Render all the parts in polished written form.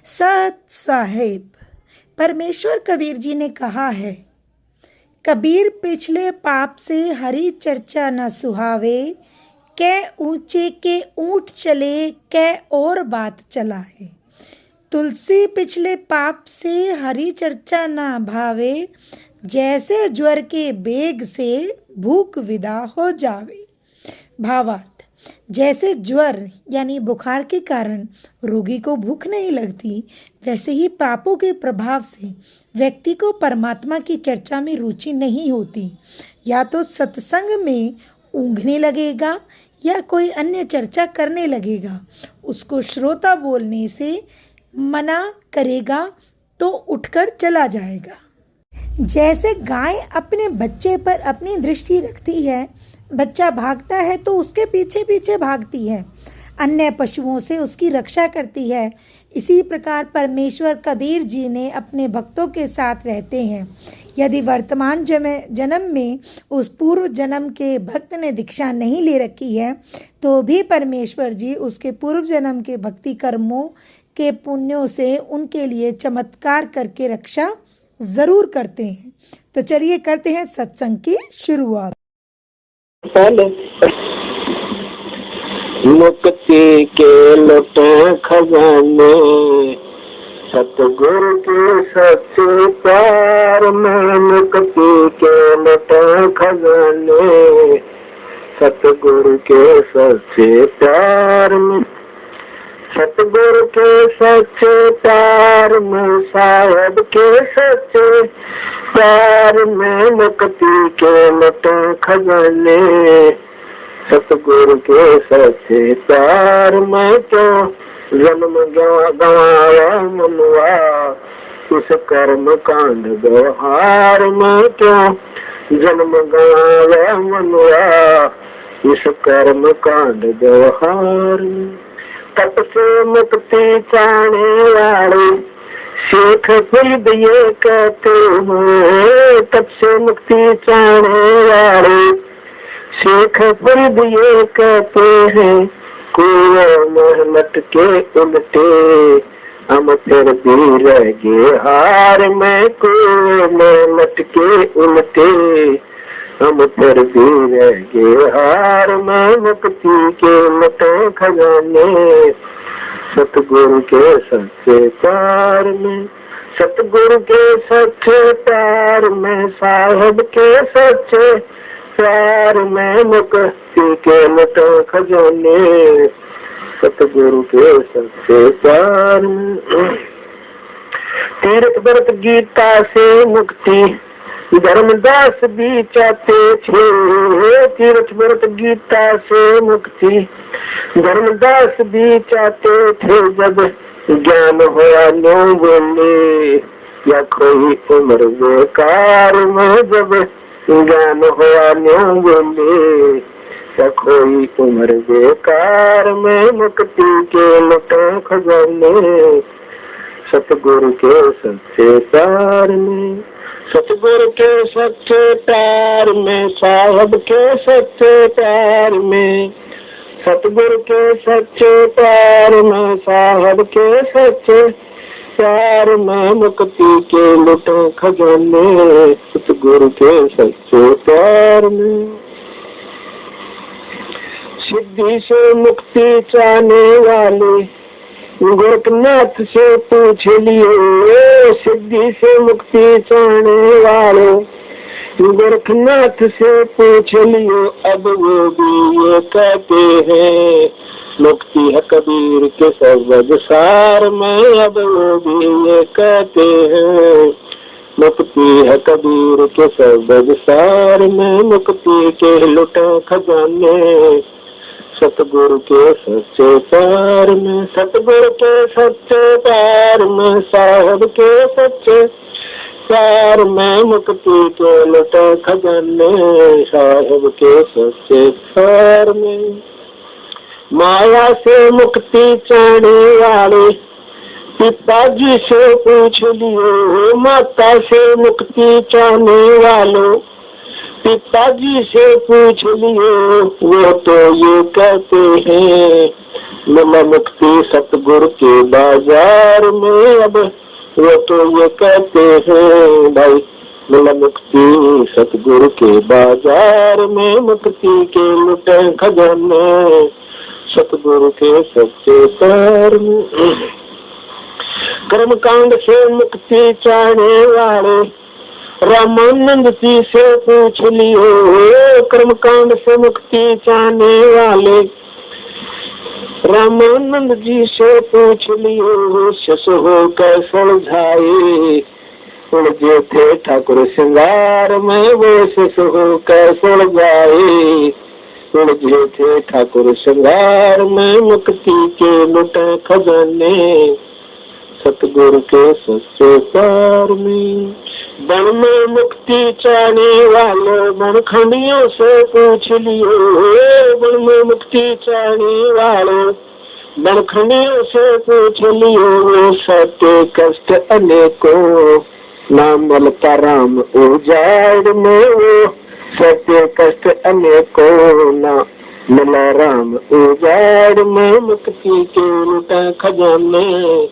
सत साहेब। परमेश्वर कबीर जी ने कहा है, कबीर पिछले पाप से हरी चर्चा न सुहावे, कै ऊंचे के ऊंट चले कै और बात चलाए। तुलसी पिछले पाप से हरी चर्चा न भावे, जैसे ज्वर के बेग से भूख विदा हो जावे। भावार्थ, जैसे ज्वर यानी बुखार के कारण रोगी को भूख नहीं लगती, वैसे ही पापों के प्रभाव से व्यक्ति को परमात्मा की चर्चा में रुचि नहीं होती। या तो सत्संग में ऊँघने लगेगा या कोई अन्य चर्चा करने लगेगा। उसको श्रोता बोलने से मना करेगा तो उठकर चला जाएगा। जैसे गाय अपने बच्चे पर अपनी दृष्टि रखती है, बच्चा भागता है तो उसके पीछे पीछे भागती है, अन्य पशुओं से उसकी रक्षा करती है। इसी प्रकार परमेश्वर कबीर जी ने अपने भक्तों के साथ रहते हैं। यदि वर्तमान जन्म में उस पूर्व जन्म के भक्त ने दीक्षा नहीं ले रखी है, तो भी परमेश्वर जी उसके पूर्व जन्म के भक्ति कर्मों के पुण्यों से उनके लिए चमत्कार करके रक्षा जरूर करते हैं। तो चलिए करते हैं सत्संग की शुरुआत। मुक्ति के लुटे खजाने, सतगुरु के सच्चे प्यार में। मुक्ति के लुटे खजाने, सतगुरु के सच्चे प्यार में। सतगुरु के सच्चे प्यार में, साहब के सच्चे प्यार में। मुक्ति के लुटे खजाने, सतगुरु के सच्चे प्यार में। तो जन्म गवाया मनुआ, इस कर्म कांड व्यवहार में। तो जन्म गवाया मनुआ, इस कर्म कांड व्यवहार में। तप से मुक्ति चाहने वाले शेख फरीद ये कहते हैं। तप से मुक्ति चाहने वाले शेख फरीद ये कहते हैं, कुएं में लटके उल्टे हम फिर भी रह गए हार में। कुएं में लटके उल्टे हम फिर भी रह गए हार में। मुक्ति के लुटे खजाने, सतगुरु के सच्चे प्यार में। सतगुरु के सच्चे प्यार में, साहब के सच्चे प्यार में। मुक्ति के लुटे खजाने, सतगुरु के सच्चे प्यार में। तीर्थ व्रत गीता से मुक्ति धर्मदास भी चाहते थे। तीर्थ व्रत गीता से मुक्ति धर्मदास भी चाहते थे। जब ज्ञान हुआ नो बोले, या कोई उम्र बेकार में। जब ज्ञान हुआ नो बोले, या कोई उम्र बेकार में। मुक्ति के लुटे खजाने, सतगुरु के सच्चे प्यार में। सतगुरु के सच्चे प्यार में, साहब के सच्चे प्यार में। सतगुरु के सच्चे प्यार में, साहब के सच्चे प्यार में। मुक्ति के लुटे खजाने, सतगुरु के सच्चे प्यार में। सिद्धि से मुक्ति चाहने वाले गोरखनाथ से पूछ लिए। सिद्धि से मुक्ति चाहने वाले गोरखनाथ से पूछ लिए। अब वो भी ये कहते हैं, मुक्ति है कबीर के शब्द सार में। अब वो भी ये कहते हैं, मुक्ति है कबीर के शब्द सार में। मुक्ति के लुटे खजाने, सतगुरु के सच्चे प्यार में। सतगुरु के सच्चे प्यार में, साहब के सच्चे प्यार में। मुक्ति के लुटे खजाने, साहब के सच्चे प्यार में। माया से मुक्ति चाहने वाले पिताजी से पूछ लियो। माता से मुक्ति चाहने वालों पिताजी से पूछ लियो। वो तो ये कहते हैं, मिला मुक्ति सतगुरु के बाजार में। अब वो तो ये कहते हैं भाई, मिला मुक्ति सतगुरु के बाजार में, मुक्ति के लुटे खजाने सतगुरु के सच्चे पैर में। कर्म कांड से मुक्ति चाहने वाले रामानंद जी से पूछ लियो। कर्म कांड से मुक्ति चाहने वाले रामानंद जी से पूछ लियो। शस हो कर सुलझाए उलझे थे ठाकुर श्रृंगार में, वो शस हो कर सुलझाए उलझे थे ठाकुर श्रृंगार में। मुक्ति के लुटे खजाने सतगुरु के सच्चे पैर में। बन में मुक्ति चाहने वाले बनखंडियों से पूछ लियो। बन में मुक्ति चाहने वाले बनखंडियों से पूछ लियो। सत्य कष्ट अनेकों नाम मिलता राम उजाड़ में, वो सत्य कष्ट अनेकों ना मिला राम उजाड़ में। मुक्ति के लुटे खजाने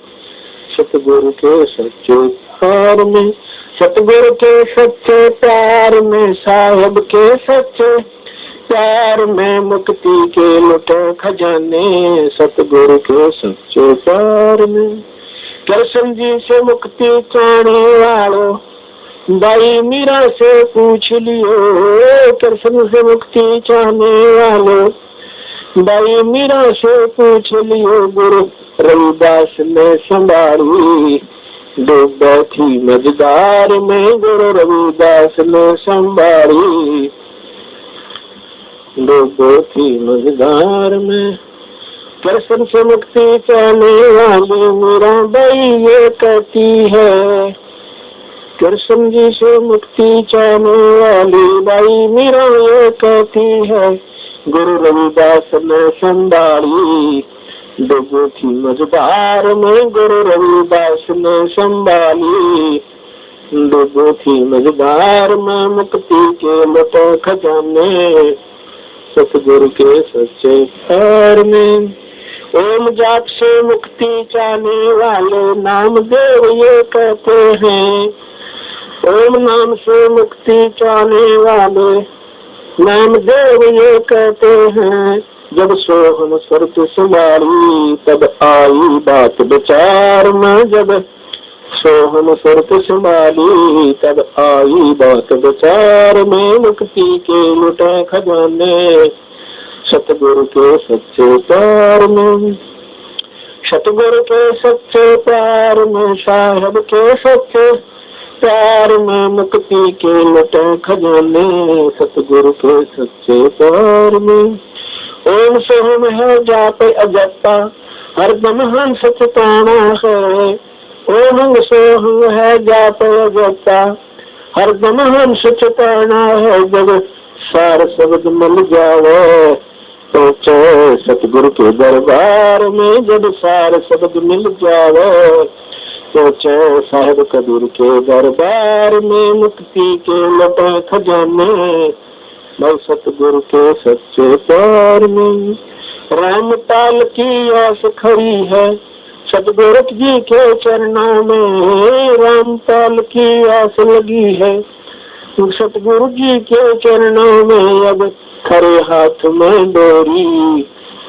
सतगुरु के सच्चे प्यार में। सतगुरु के सच्चे प्यार में, साहब के सच्चे प्यार में, मुक्ति के लुटे खजाने सतगुरु के सच्चे प्यार में। कृष्ण जी से मुक्ति चाहने वालों भाई मीरा से पूछ लियो। कृष्ण से मुक्ति चाहने वालों भाई मीरा से पूछ लियो। गुरु रविदास ने संभाली डूबी थी मझधार में, गुरु रविदास ने संभाली डूबी थी मझधार में। कृष्ण से मुक्ति चाहने वाली मीरा बाई ये कहती है। कृष्ण जी से मुक्ति चाहने वाली बाई मीरा ये कहती है। गुरु रविदास ने संभाली डूबी थी मझधार में, गुरु रविदास ने संभाली डूबी थी मझधार में। मुक्ति के लुटे खजाने सतगुरु के सच्चे प्यार में। ओम जाप से मुक्ति चाहने वाले नामदेव ये कहते हैं। ओम नाम से मुक्ति चाहने वाले नामदेव ये कहते हैं। जब सोहम सुरत संभाली तब आई बात विचार में, जब सोहम सुरत संभाली तब आई बात विचार में। मुक्ति के लुटे खजाने सतगुरु के सच्चे प्यार में। सतगुरु के सच्चे प्यार में, साहब के सच्चे प्यार में, मुक्ति के लुटे खजाने सतगुरु के सच्चे प्यार में। ओम सोहम है जाप अजपा हरदम हंस चिताना है। ओम सोहम है जाप अजपा हरदम हंस चिताना है। जब सार शब्द मिल जावे पहुंचे सतगुरु के दरबार में, जब सार शब्द मिल जावे पहुंचे साहिब कबीर के दरबार में। मुक्ति के लुटे खजाने भाई सतगुरु के सच्चे प्यार में। राम ताल की आस खड़ी है सतगुरु जी के चरणों में। राम ताल की आस लगी है सतगुरु जी के चरणों में। अब खरे हाथ में डोरी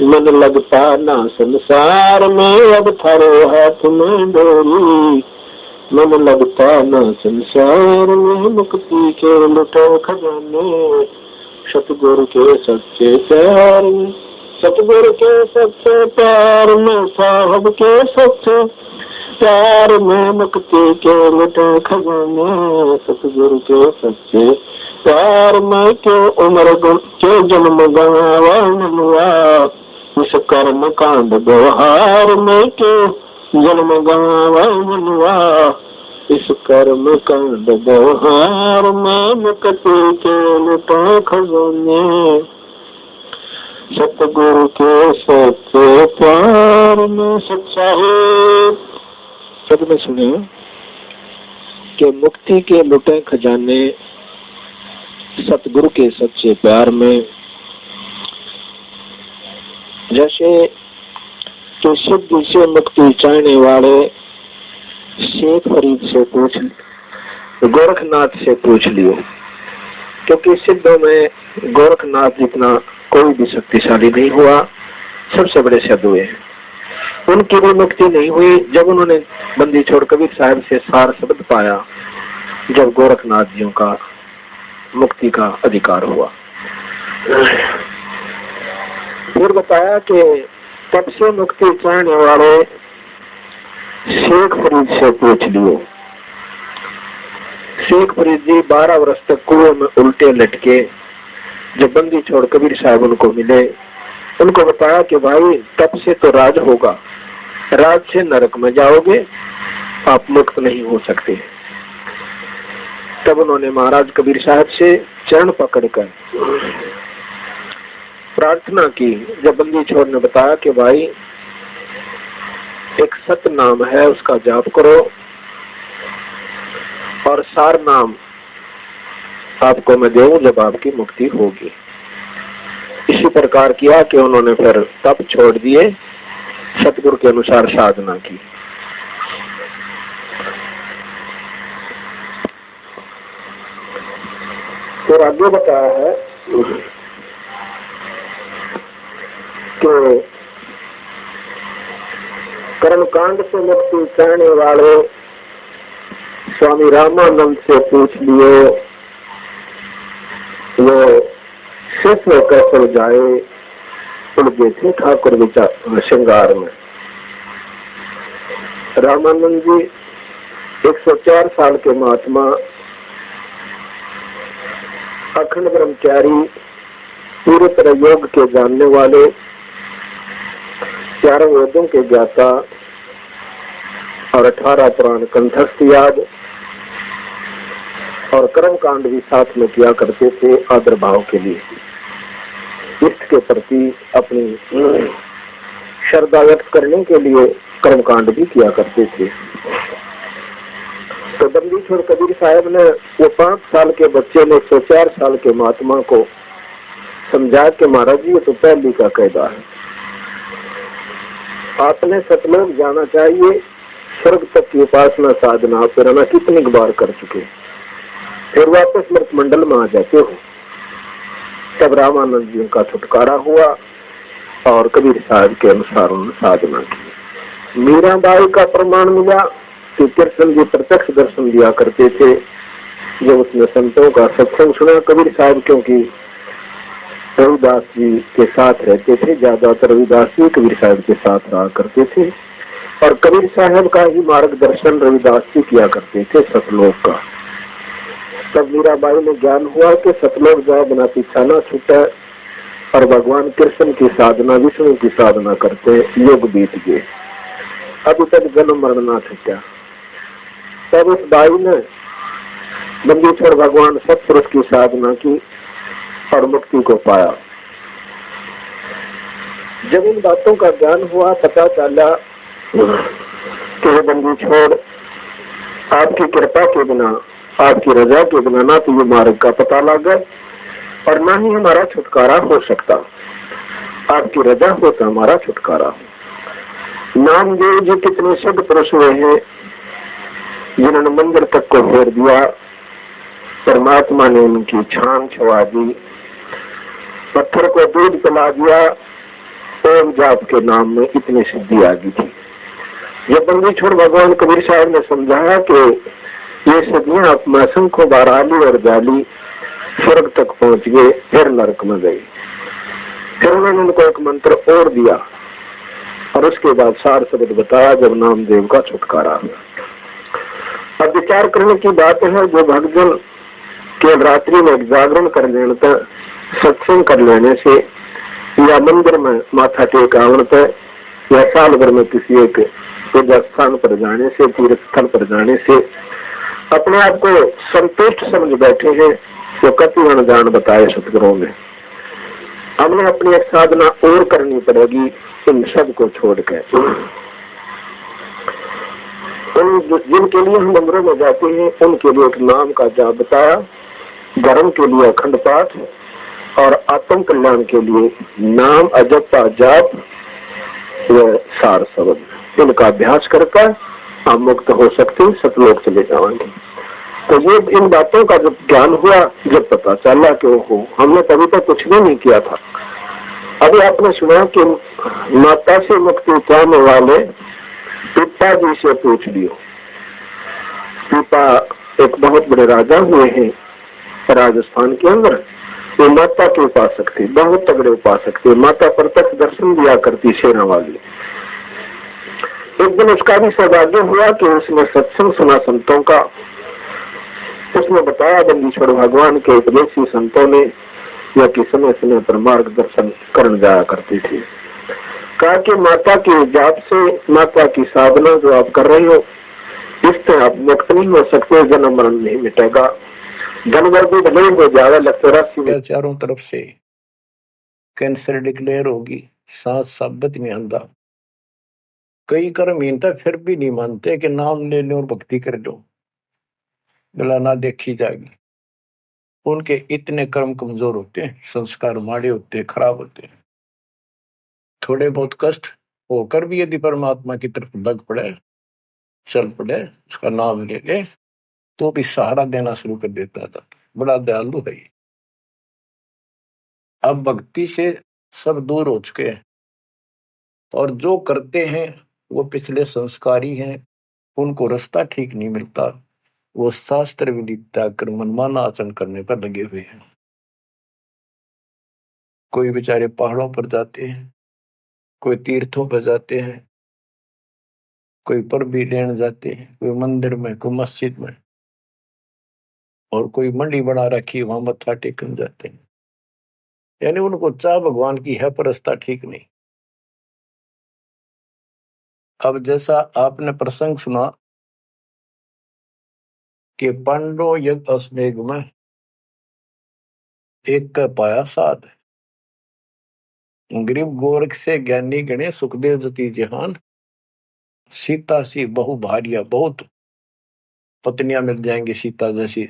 मन लगता ना संसार में। अब खरे हाथ में डोरी मन लगता ना संसार में। मुक्ति के लुटे खजाने सतगुरु के सच्चे प्यार में। सतगुरु के सच्चे प्यार में, साहब के सच्चे प्यार में। मुक्ति के लुटे खजाने सतगुरु के सच्चे प्यार में। क्यों उम्र क्यों जन्म गवावा मनुआ इस कर्म कांड व्यवहार में। क्यों जन्म गवावा मनुआ इस कर्म कांड व्यवहार में। मुक्ति के लुटे खजाने सतगुरु के सच्चे प्यार में। सच्चाई सब में सुने कि मुक्ति के लुटे खजाने सतगुरु के सच्चे प्यार में। जैसे तो सिद्धि से मुक्ति चाहने वाले शेख फरीद से पूछ, गोरखनाथ से पूछ लियो, क्योंकि सिद्धों में गोरखनाथ जितना कोई भी शक्तिशाली नहीं हुआ, सबसे बड़े सिद्ध हुए हैं। उनकी भी मुक्ति नहीं हुई जब उन्होंने बंदी छोड़ कबीर साहब से सार शब्द पाया, जब गोरखनाथ जियों का मुक्ति का अधिकार हुआ। फिर बताया कि तब से मुक्ति चाहने वाले शेख फरीद से पूछ लियो। शेख फरीद जी 12 वर्ष तक कुएं में उल्टे लटके, जब बंदी छोड़ कबीर साहब उनको मिले, उनको बताया कि भाई तब से तो राज होगा, राज से नरक में जाओगे, आप मुक्त नहीं हो सकते। तब उन्होंने महाराज कबीर साहब से चरण पकड़कर प्रार्थना की। जब बंदी छोड़ ने बताया कि भाई एक सत नाम है, उसका जाप करो और सार नाम आपको मैं दूं जब आपकी मुक्ति होगी। इसी प्रकार किया कि उन्होंने फिर तप छोड़ दिए, सतगुरु के अनुसार साधना की। फिर आगे बताया है कि कर्मकांड से मुक्ति चाहने वाले स्वामी रामानंद से पूछ लिए, वो शिष्य कैसे जाए, उलझे थे ठाकुर विचार श्रृंगार में। रामानंद जी 104 साल के महात्मा, अखंड ब्रह्मचारी, पूरी तरह योग के जानने वाले, चारों वेदों के ज्ञाता और 18 पुराण कंठस्थ याद, और कर्म कांड भी साथ में किया करते थे आदर भाव के लिए। इष्ट के प्रति अपनी श्रद्धा व्यक्त करने के लिए कर्म कांड भी किया करते थे। तो बंदी छोड़ कबीर साहब ने वो 5 साल के बच्चे ने 104 साल के महात्मा को समझा के महाराज जी ये तो पहली का कायदा है, आपने सतलोक जाना चाहिए, स्वर्ग तक की उपासना साधना प्रेरणा कितनी बार कर चुके, फिर वापस मृत मंडल में आ जाते हो। तब रामानंद जी का छुटकारा हुआ और कबीर साहब के अनुसार उन्होंने साधना की। मीराबाई का प्रमाण मिला कि कृष्ण जी प्रत्यक्ष दर्शन दिया करते थे। जब उसने संतों का सत्संग सुना, कबीर साहब क्योंकि रविदास जी के साथ रहते थे, ज्यादातर रविदास जी कबीर साहब के साथ रहा करते थे, और कबीर साहब का ही मार्गदर्शन रविदास जी किया करते थे सतलोक का। तब मीराबाई में ज्ञान हुआ कि सतलोक जाए बिना पीछा न छूटे, और भगवान कृष्ण की साधना, विष्णु की साधना करते युग बीत गए, अभी तक जन्म मरण ना छूटा। तब उस बाई ने बंदीश्वर भगवान सतपुरुष की साधना की और मुक्ति को पाया। जब इन बातों का ज्ञान हुआ, पता चला कि बंदी छोड़ आपकी कृपा के बिना, आपकी रजा के बिना ना तो ये मार्ग का पता लगा और ना ही हमारा छुटकारा हो सकता। आपकी रजा हो तो हमारा छुटकारा। नामदेव जी कितने शुद्ध पुरुष हुए हैं जिन्होंने मंदिर तक को फेर दिया, परमात्मा ने उनकी छान छुआ दी, पत्थर को दूध पिला दिया, ओम जाप के नाम में इतनी सिद्धि आ गई थी। जब बंदी छोड़ भगवान कबीर साहब ने समझाया कि ये सिद्धियां अपना असंख्य बार आली और जाली, स्वर्ग तक पहुंच गए, फिर नरक में गए। फिर उन्होंने उनको एक मंत्र और दिया और उसके बाद सार शब्द बताया, जब नामदेव का छुटकारा हुआ। अब विचार करने की बात है, जो भक्तजन केवल रात्रि में जागरण कर लेने तक, सत्संग कर लेने से, या मंदिर में माथा टेक आवन तक, या साल भर में किसी एक पूजा स्थान पर जाने से, तीर्थ स्थल पर जाने से अपने आप को संतुष्ट समझ बैठे हैं, वो कति अनजान बताए सतगुरुओं ने। हमने अपनी एक साधना और करनी पड़ेगी इन सब को छोड़कर। जिनके लिए हम मंदिरों में जाते हैं उनके लिए एक नाम का जाप बताया, धर्म के लिए अखंड पाठ और आत्म कल्याण के लिए नाम अजपा जाप व सार शब्द इनका अभ्यास करकर आप मुक्त हो सकते हैं, सतलोक चले जाएंगे। तो ये इन बातों का जब ज्ञान हुआ, जब पता चला कि ओहो हमने कभी तक कुछ भी नहीं किया था। अभी आपने सुना कि माता से मुक्ति पाने वाले पिताजी से पूछ लियो। पिता एक बहुत बड़े राजा हुए हैं राजस्थान के अंदर, वो माता के उपासक थे, बहुत तगड़े उपासक थे। माता प्रत्यक्ष दर्शन दिया करती शेरा वाली। एक दिन उसका भी सौभाग्य हुआ कि उसने सत्संग सुना संतों का। उसने बताया बंदीश्वर भगवान के उपदेशी संतों ने या कि समय समय पर मार्गदर्शन करने जाया करती थी। कहा कि माता की जाप से, माता की साधना जो आप कर रहे हो, इससे आप मुक्त नहीं हो सकते, जन्म मरण नहीं मिटेगा, धनवर भी भले हो जाएगा, लगता राशि चारों तरफ से कैंसर डिक्लेयर होगी, सांस साबित नहीं आंदा, कई कर्म हीनता फिर भी नहीं मानते कि नाम ले लो और भक्ति कर लो, गला ना देखी जाएगी। उनके इतने कर्म कमजोर होते हैं, संस्कार माड़े होते हैं, खराब होते हैं। थोड़े बहुत कष्ट होकर भी यदि परमात्मा की तरफ लग पड़े, चल पड़े, उसका नाम ले ले, तो भी सहारा देना शुरू कर देता था। बड़ा दयालु है। अब भक्ति से सब दूर हो चुके हैं और जो करते हैं वो पिछले संस्कारी हैं, उनको रास्ता ठीक नहीं मिलता, वो शास्त्र विधि त्याग कर मनमाना आचरण करने पर लगे हुए हैं। कोई बेचारे पहाड़ों पर जाते हैं, कोई तीर्थों पर जाते हैं, कोई पर भी लेने जाते हैं, कोई मंदिर में, कोई मस्जिद में, और कोई मंडी बना रखी वहां मत्था टेकने जाते हैं। यानी उनको चाह भगवान की है पर रास्ता ठीक नहीं। अब जैसा आपने प्रसंग सुना कि पांडव यज्ञ अश्वमेध में एक का पाया साध, गरीब गोरख से ज्ञानी गणे सुखदेव जति जहान, सीता सी बहु भारिया, बहुत पत्नियां मिल जाएंगी सीता जैसी,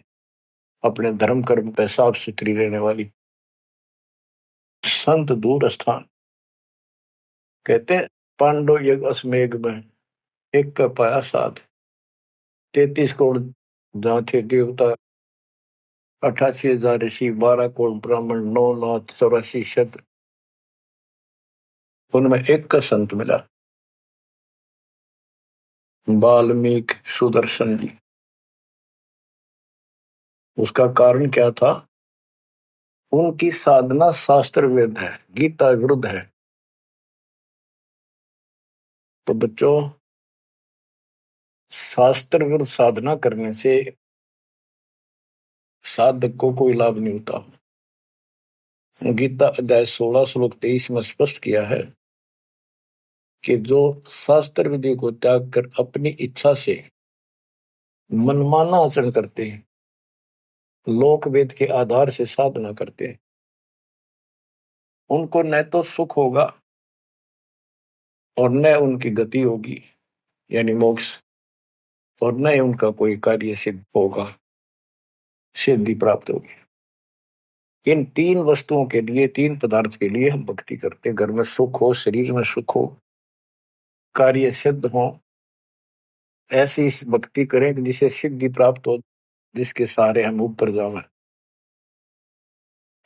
अपने धर्म कर्म पे साफ सुथरी रहने वाली। संत दूर स्थान कहते हैं पांडव यज्ञ अश्वमेध में एक का पाया साध, 33 करोड़ जहाँ थे देवता, 88,000 ऋषि, 12 करोड़ ब्राह्मण, 9,84 शत्र, उनमें एक का संत मिला, वाल्मीकि सुदर्शन जी। उसका कारण क्या था? उनकी साधना शास्त्र वेद है, गीता विरुद्ध है। तो बच्चों, शास्त्र विरुद्ध साधना करने से साधक को कोई लाभ नहीं होता। गीता अध्याय 16 श्लोक 23 में स्पष्ट किया है कि जो शास्त्र विधि को त्याग कर अपनी इच्छा से मनमाना आचरण करते हैं, लोक वेद के आधार से साधना करते हैं, उनको न तो सुख होगा और न उनकी गति होगी यानी मोक्ष, और न ही उनका कोई कार्य सिद्ध होगा, सिद्धि प्राप्त होगी। इन तीन वस्तुओं के लिए, तीन पदार्थ के लिए हम भक्ति करते हैं। घर में सुख हो, शरीर में सुख हो, कार्य सिद्ध हो, ऐसी भक्ति करें कि जिसे सिद्धि प्राप्त हो, जिसके सहारे हम ऊपर जावें।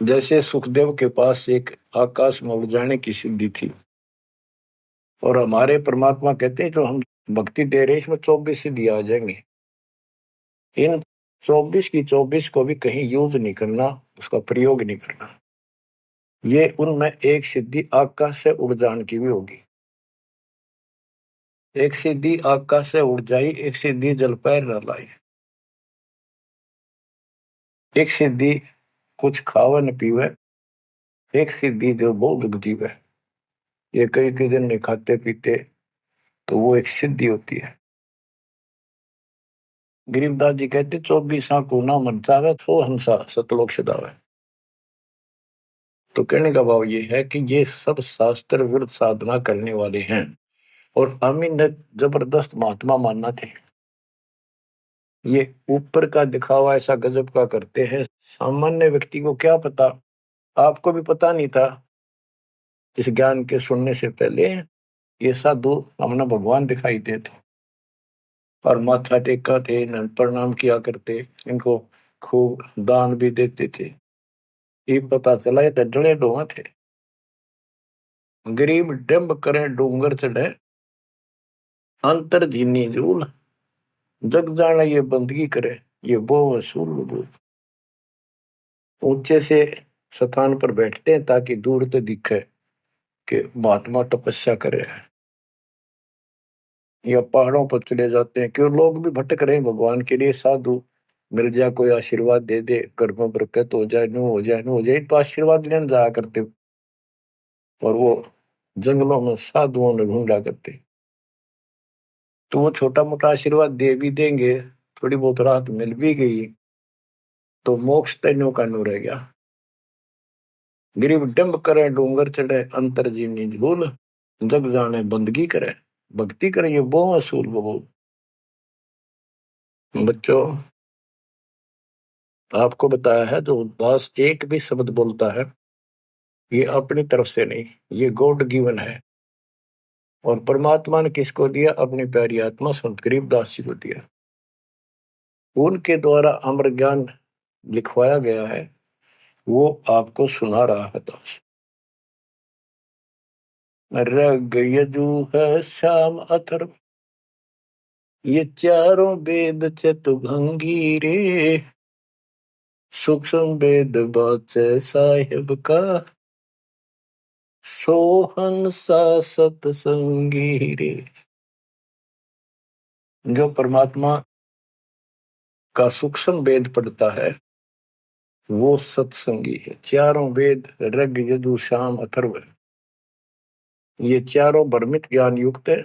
जैसे सुखदेव के पास एक आकाश में उड़ जाने की सिद्धि थी, और हमारे परमात्मा कहते हैं जो हम भक्ति दे रहे इसमें 24 सिद्धि आ जाएंगे। इन 24 की 24 को भी कहीं यूज नहीं करना, उसका प्रयोग नहीं करना। ये उनमें एक सिद्धि आकाश से उड़ जाने की भी होगी। एक सिद्धि आकाश से उड़ जाई, एक सिद्धि जल पैर न लाई, एक सिद्धि कुछ खावे न पीवे, एक सिद्धि जो बहुत जीवे। ये कई दिन नहीं खाते पीते तो वो एक सिद्धि होती है। गरीबदास जी कहते 24 को ना मन चावे, 100 हंसा सतलोक सदावे। तो कहने का भाव ये है कि ये सब शास्त्र विरुद्ध साधना करने वाले हैं, और अमीन ने जबरदस्त महात्मा मानना थे। ये ऊपर का दिखावा ऐसा गजब का करते हैं, सामान्य व्यक्ति को क्या पता, आपको भी पता नहीं था इस ज्ञान के सुनने से पहले ये साधु हमने भगवान दिखाई देते और माथा टेका थे, इन्हें प्रणाम किया करते, इनको खूब दान भी देते थे। ये पता चला ये तो जड़े डोहा थे। गरीब डंब करे डूंगर चढ़े, अंतर जीनी जूल, जग जाना ये बंदगी करे, ये वो वसूल बोल। ऊंचे से स्थान पर बैठते हैं ताकि दूर तो दिखे कि महात्मा तपस्या कर रहे हैं, या पहाड़ों पर चले जाते हैं क्यों लोग भी भटक रहे हैं भगवान के लिए। साधु मिल जाए, कोई आशीर्वाद दे दे, घर में बरकत हो जाए, नो हो जाए, नो हो जाए, तो आशीर्वाद लेने जाया करते। और वो जंगलों में साधुओं ने ढूंढा करते, तो वो छोटा मोटा आशीर्वाद दे भी देंगे, थोड़ी बहुत राहत मिल भी गई तो मोक्ष तैनो का नो रह गया। गरीब डंब करे डूंगर चढ़े, अंतर जीवनी झूल, जग जाने बंदगी करे, भक्ति करे, ये वो असूल वो। बच्चों, आपको बताया है जो दास एक भी शब्द बोलता है ये अपनी तरफ से नहीं, ये गॉड गिवन है। और परमात्मा ने किसको दिया? अपनी प्यारी आत्मा संत गरीबदास जी को दिया। उनके द्वारा अमर ज्ञान लिखवाया गया है, वो आपको सुना रहा है दास। रग यजु है श्याम अथर्व, ये चारों वेद चतुभंगी रे, सूक्ष्म वेद बाचे साहिब का, सोहन सा सतसंगी रे। जो परमात्मा का सूक्ष्म वेद पढ़ता है वो सत्संगी है। चारों वेद ऋग यजु साम अथर्व, ये चारों भ्रमित ज्ञान युक्त है,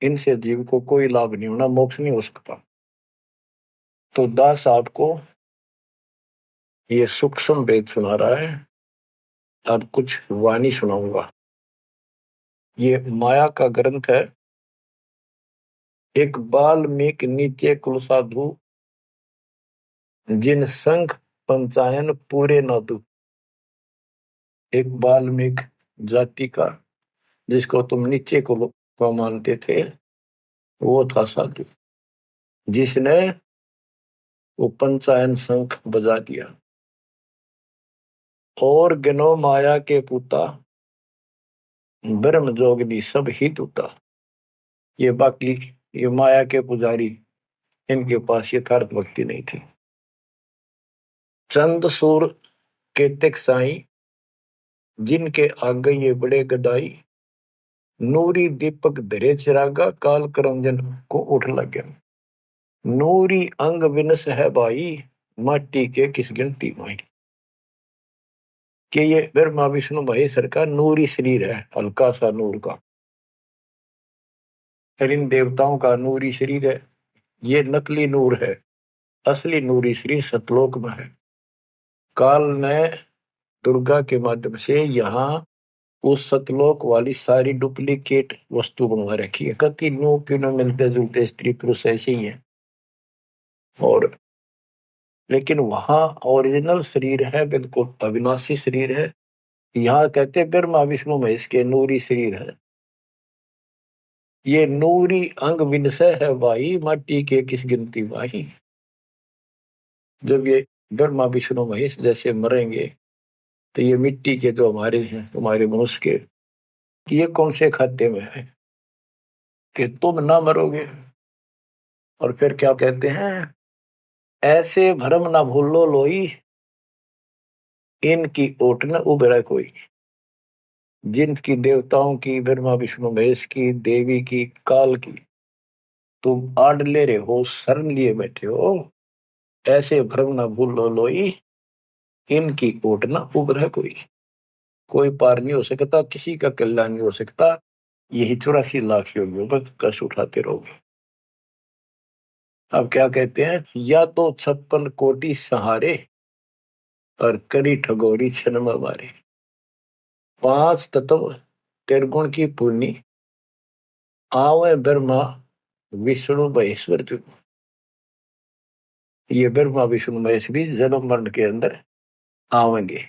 इनसे जीव को कोई लाभ नहीं होना, मोक्ष नहीं हो सकता। तो दास आपको ये सूक्ष्म वेद सुना रहा है। अब कुछ वाणी सुनाऊंगा। ये माया का ग्रंथ है। एक बाल्मीकि नीचे कुल साधु, जिन संघ पंचायन पूरे न दू। एक बाल्मीकि जाति का, जिसको तुम नीचे को मानते थे, वो था साधु जिसने वो पंचायन शंख बजा दिया। और गिनो माया के पुता, ब्रह्म जोगनी सब ही टूटा। ये बाकी ये माया के पुजारी, इनके पास यथार्थ भक्ति नहीं थी। चंद सूर केतक साई, जिनके आगे ये बड़े गदाई, नूरी दीपक धरे चिरागा, काल करमजन को उठ लग गया। नूरी अंग विनस है भाई, माटी के किस गिनती माई। कि ये ब्रह्मा विष्णु महेश्वर का नूरी शरीर है, हल्का सा नूर का। इन देवताओं का नूरी शरीर है, ये नकली नूर है, असली नूरी शरीर सतलोक में है। काल ने दुर्गा के माध्यम से यहाँ उस सतलोक वाली सारी डुप्लीकेट वस्तु बनवा रखी है। कति नो किनो मिलते जुलते स्त्री पुरुष ऐसे ही है, और लेकिन वहां ओरिजिनल शरीर है, बिल्कुल अविनाशी शरीर है। यहाँ कहते ब्रह्मा विष्णु महेश के नूरी शरीर है। ये नूरी अंग विनसय है भाई, माटी के किस गिनती भाई। जब ये ब्रह्मा विष्णु महेश जैसे मरेंगे तो ये मिट्टी के जो हमारे हैं, तुम्हारे मनुष्य के, ये कौन से खाते में है कि तुम ना मरोगे। और फिर क्या कहते हैं? ऐसे भरम ना भूलो लोई, इनकी ओट न उभरे कोई। जिनकी देवताओं की, ब्रह्मा विष्णु महेश की, देवी की, काल की तुम आड़ ले रहे हो, शरण लिए बैठे हो, ऐसे भ्रम न भूलो लोई, इनकी ओट न उभरे कोई पार नहीं हो सकता, किसी का कल्याण नहीं हो सकता। यही 84 लाख योगियों पर कष्ट उठाते रहोगे। अब क्या कहते हैं? या तो 56 कोटि सहारे, और करी ठगोरी छन मारे। 5 तत्व त्रिगुण की पूर्णी, आवे ब्रह्मा विष्णु महेश्वर। ये ब्रह्मा विष्णु महेश भी जन्म मरण के अंदर आवेंगे।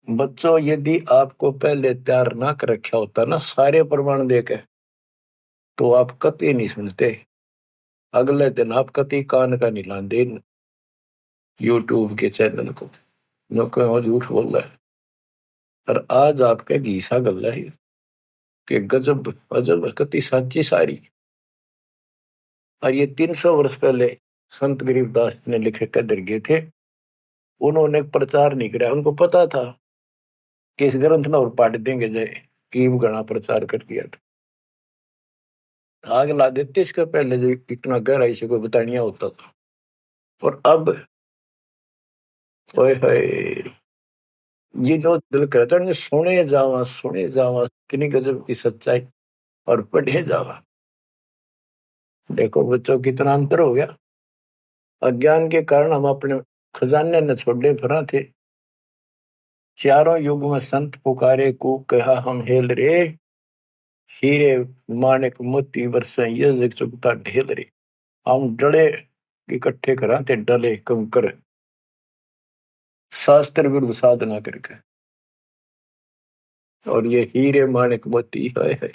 बच्चों, यदि आपको पहले तैयार ना कर रखा होता ना सारे प्रमाण देके, तो आप कतई नहीं सुनते। अगले दिन आप कतई कान का नहीं लाते यूट्यूब के चैनल को, जो कहो झूठ बोल रहा है। और आज आपके घीसा गल है कि गजब अजब कतई साची सारी। और ये 300 वर्ष पहले संत गरीबदास ने लिखे कदर गए थे। उन्होंने प्रचार नहीं किया, उनको पता था कि इस ग्रंथ ना और पाट देंगे जय कीव गणा प्रचार कर दिया था। आग ला देते इसका पहले जो इतना गहराई से कोई बतानिया होता था। और अब ओए होए, ये जो दिल करता है सुने जावा कितनी गजब की सच्चाई और पढ़े जावा। देखो बच्चों कितना अंतर हो गया। अज्ञान के कारण हम अपने खजाने न छोड़े फिरा थे। चारों युग में संत पुकारे को कहा हम हेल रे, हीरे माणिक मोती बरसे ये जग चुकता ढेल रे। हम डले इकट्ठे करा थे डले कंकर, शास्त्र विरुद्ध साधना करके। और ये हीरे माणिक मोती है,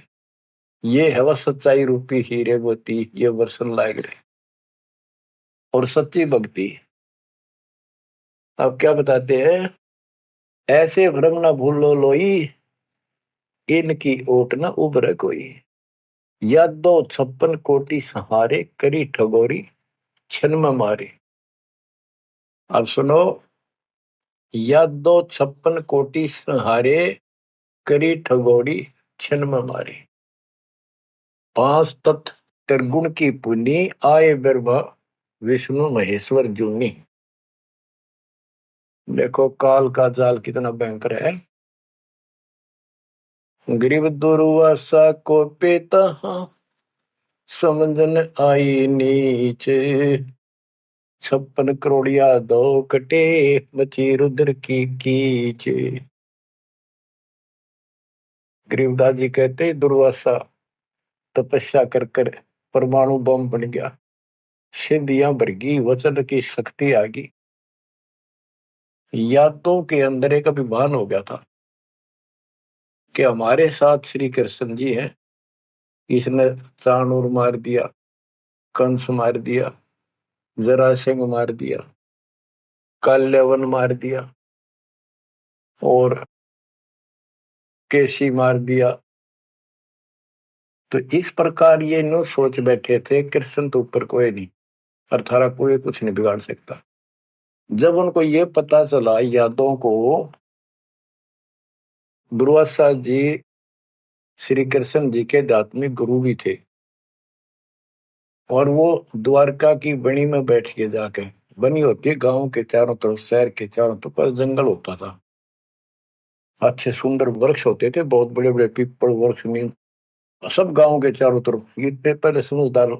ये है वह सच्चाई रूपी हीरे मोती, ये वर्षन लाग रहे और सच्ची भक्ति। अब क्या बताते हैं, ऐसे भ्रम ना भूलो लोई, इनकी ओट न उभरे कोई। यादो 56 कोटि सहारे, करी ठगोरी छन में मारे। अब सुनो, यादो 56 कोटि सहारे, करी ठगोरी छन में मारे। 5 तत्व त्रिगुण की पुनी, आए ब्रह्मा विष्णु महेश्वर जूनी। देखो काल का जाल कितना भयंकर है। गरीब दुर्वासा को पेता, समझन आई नीचे। 56 करोड़िया दो कटे, मची रुद्र की कीचे। गरीबदास जी कहते दुर्वासा तपस्या कर कर परमाणु बम बन गया, सिद्धियां भर गई, वचन की शक्ति आ गई। यादों के अंदर एक अभिमान हो गया था कि हमारे साथ श्री कृष्ण जी हैं। इसने चाणूर मार दिया, कंस मार दिया, जरासिंह मार दिया, काल्यवन मार दिया और केसी मार दिया। तो इस प्रकार ये नो सोच बैठे थे कृष्ण तो ऊपर कोई नहीं और थारा कोई कुछ नहीं बिगाड़ सकता। जब उनको ये पता चला यादों को, दुर्वासा जी श्री कृष्ण जी के आध्यात्मिक गुरु भी थे और वो द्वारका की बनी में बैठ के जाके, बनी होती है गांव के चारों तरफ, शहर के चारों तरफ पर जंगल होता था, अच्छे सुंदर वृक्ष होते थे, बहुत बड़े बड़े पीपल वृक्ष नीम, सब गांव के चारों तरफ। इतने पहले समझदार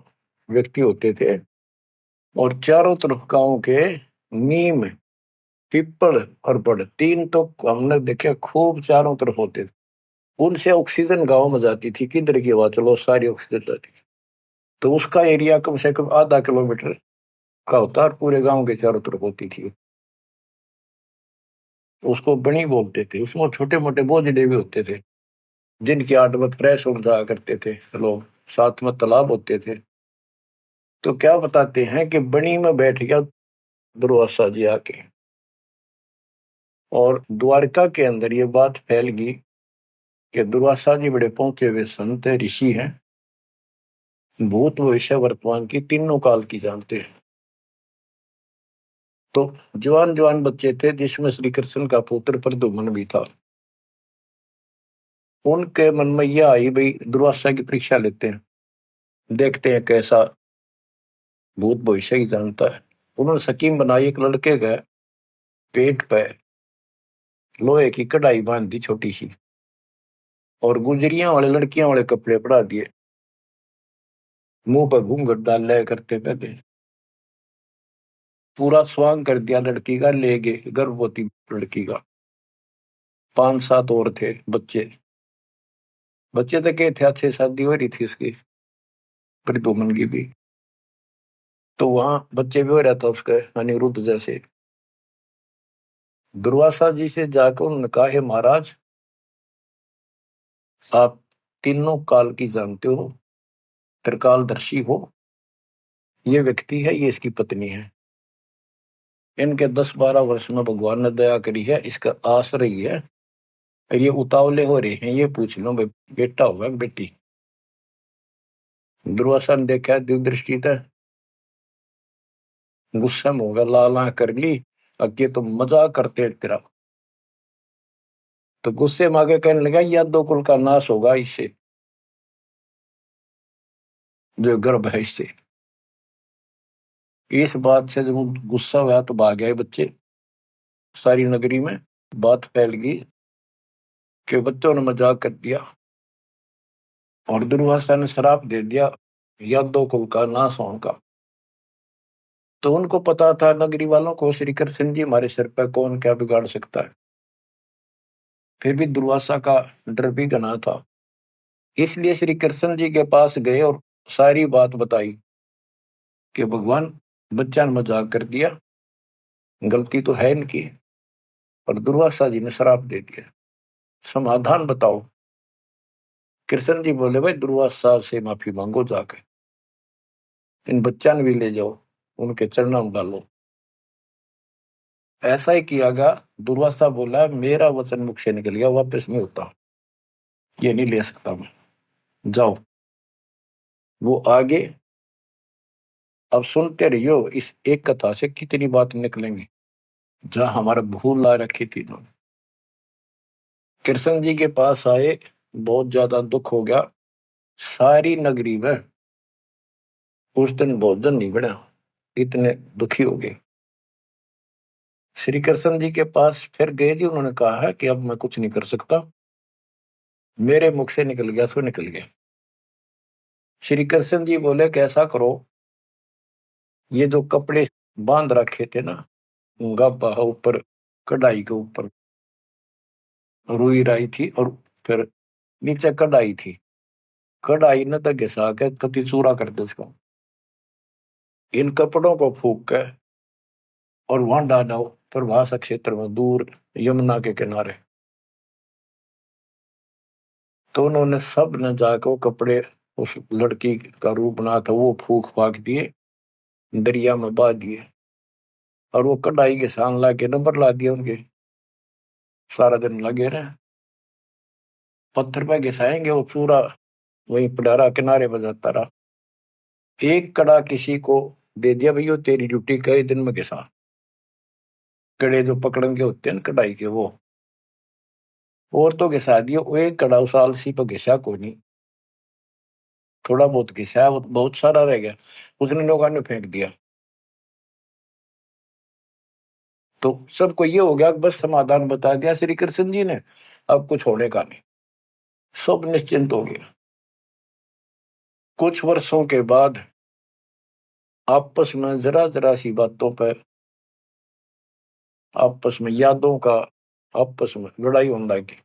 व्यक्ति होते थे और चारों तरफ गांव के नीम, पीपल और बड़, तीन तो हमने देखे खूब चारों तरफ होते थे। उनसे ऑक्सीजन गांव में जाती थी, किधर की हवा चलो सारी ऑक्सीजन जाती थी। तो उसका एरिया कम से कम आधा किलोमीटर का होता और पूरे गांव के चारों तरफ होती थी। उसको बनी बोलते थे। उसमें छोटे मोटे बोझले भी होते थे जिनकी 8 फ्रेश उड़ जाया करते थे लोग, साथ में तालाब होते थे। तो क्या बताते हैं कि बनी में बैठ गया दुर्वासा जी आके, और द्वारका के अंदर ये बात फैल गई कि दुर्वासा जी बड़े पहुंचे हुए संत ऋषि हैं, भूत भविष्य वर्तमान की तीनों काल की जानते हैं। तो जवान जवान बच्चे थे जिसमें श्री कृष्ण का पुत्र प्रद्युम्न भी था। उनके मन में यह आई भाई दुर्वासा की परीक्षा लेते हैं, देखते हैं कैसा भूत भविष्य ही जानता है। उन्होंने स्कीम बनाई, एक लड़के का पेट पे लोहे की कढ़ाई बांध दी छोटी सी और गुजरियां वाले लड़कियां वाले कपड़े पड़ा दिए, मुंह पर घूंघट डाल लिया करते पहले, पूरा स्वांग कर दिया लड़की का, ले गए गर्भवती लड़की का। 5-7 और थे बच्चे, बच्चे तो क्या थे, अच्छे शादी हो रही थी उसकी प्रद्युम्न की भी। तो वहां बच्चे भी हो रहा था उसका अनिरुद्ध जैसे। दुर्वासा जी से जाकर उन्होंने कहा, हे महाराज, आप तीनों काल की जानते हो, त्रिकालदर्शी हो। ये व्यक्ति है, ये इसकी पत्नी है। इनके 10-12 वर्ष में भगवान ने दया करी है, इसका आश्रय ही है। और ये उतावले हो रहे हैं, ये पूछ लो भाई बेटा होगा कि बेटी। दुर्वासा ने देखा दिव्य था, गुस्सा में होगा, लाला कर ली, अगे तो मजाक करते हैं तेरा। तो गुस्से में आगे कहने लगा, या दो कुल का नाश होगा इससे, जो गर्भ है इससे। इस बात से जब गुस्सा हुआ तो भाग गए बच्चे। सारी नगरी में बात फैल गई कि बच्चों ने मजाक कर दिया और दुर्वासा ने श्राप दे दिया या दो कुल का नाश होने का। तो उनको पता था, नगरी वालों को, श्री कृष्ण जी हमारे सिर पर कौन क्या बिगाड़ सकता है। फिर भी दुर्वासा का डर भी घना था, इसलिए श्री कृष्ण जी के पास गए और सारी बात बताई कि भगवान, बच्चा ने मजाक कर दिया, गलती तो है इनकी, और दुर्वासा जी ने श्राप दे दिया, समाधान बताओ। कृष्ण जी बोले, भाई दुर्वासा से माफी मांगो, जाकर इन बच्चा ने भी ले जाओ, उनके चरणों में डालो। ऐसा ही किया गया। दुर्वासा बोला, मेरा वचन मुख से निकल गया, वापस नहीं होता, ये नहीं ले सकता मैं, जाओ। वो आगे, अब सुनते रहियो, इस एक कथा से कितनी बात निकलेंगी, जहां हमारा भूल ला रखी थी इन्होंने। कृष्ण जी के पास आए, बहुत ज्यादा दुख हो गया, सारी नगरी में उस दिन भोजन नहीं बना, इतने दुखी हो गए। श्री कृष्ण जी के पास फिर गए जी, उन्होंने कहा है कि अब मैं कुछ नहीं कर सकता, मेरे मुख से निकल गया सो निकल गया। श्री कृष्ण जी बोले, कैसा करो, ये जो कपड़े बांध रखे थे ना, गाबा ऊपर, कढ़ाई के ऊपर रुई राई थी, और फिर नीचे कढ़ाई थी, कढ़ाई न तो घिसा के कति चूरा कर दो उसको, इन कपड़ों को फूक के और वहां डालो प्रभास क्षेत्र में, दूर यमुना के किनारे। तो उन्होंने सब न जाकर कपड़े, उस लड़की का रूप बना था वो फूक फाक दिए, दरिया में बहा दिए, और वो कढ़ाई के सान ला के नंबर ला दिया उनके। सारा दिन लगे रहे, पत्थर पे घिसाएंगे, वो चूरा वहीं पडारा किनारे बजाता रहा। एक कड़ा किसी को दे दिया, भैया तेरी ड्यूटी कई दिन में घिसा। कड़े जो पकड़न के होते हैं ना कढ़ाई के, वो और तो घिसा दिया, वो एक कड़ा उस आलसी पर घिसा को नहीं, थोड़ा बहुत घिसा, वो बहुत सारा रह गया, उसने लोगों ने फेंक दिया। तो सबको ये हो गया, बस समाधान बता दिया श्री कृष्ण जी ने, अब कुछ होने का नहीं, सब निश्चिंत हो गया। कुछ वर्षों के बाद आपस में जरा जरा सी बातों पर, आपस में यादों का, आपस में लड़ाई होने लगी।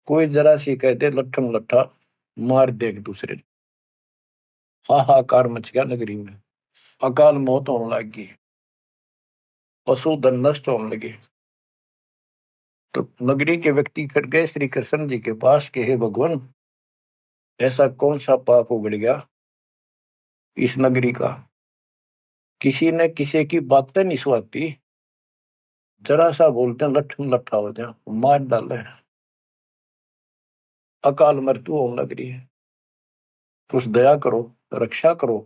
कोई जरा सी कहते लट्ठम लट्ठा मार दे एक दूसरे ने, हाहाकार मच गया नगरी में, अकाल मौत होने लगी, पशुधन नष्ट होने लगे। तो नगरी के व्यक्ति फिर गए श्री कृष्ण जी के पास कि हे भगवान, ऐसा कौन सा पाप उगड़ गया इस नगरी का, किसी ने किसी की बातें नहीं सुहाती, जरा सा बोलते हैं लट्ठम लट्ठा हो जाए, मार डाले, अकाल मृत्यु होने लग रही है। कुछ दया करो, रक्षा करो,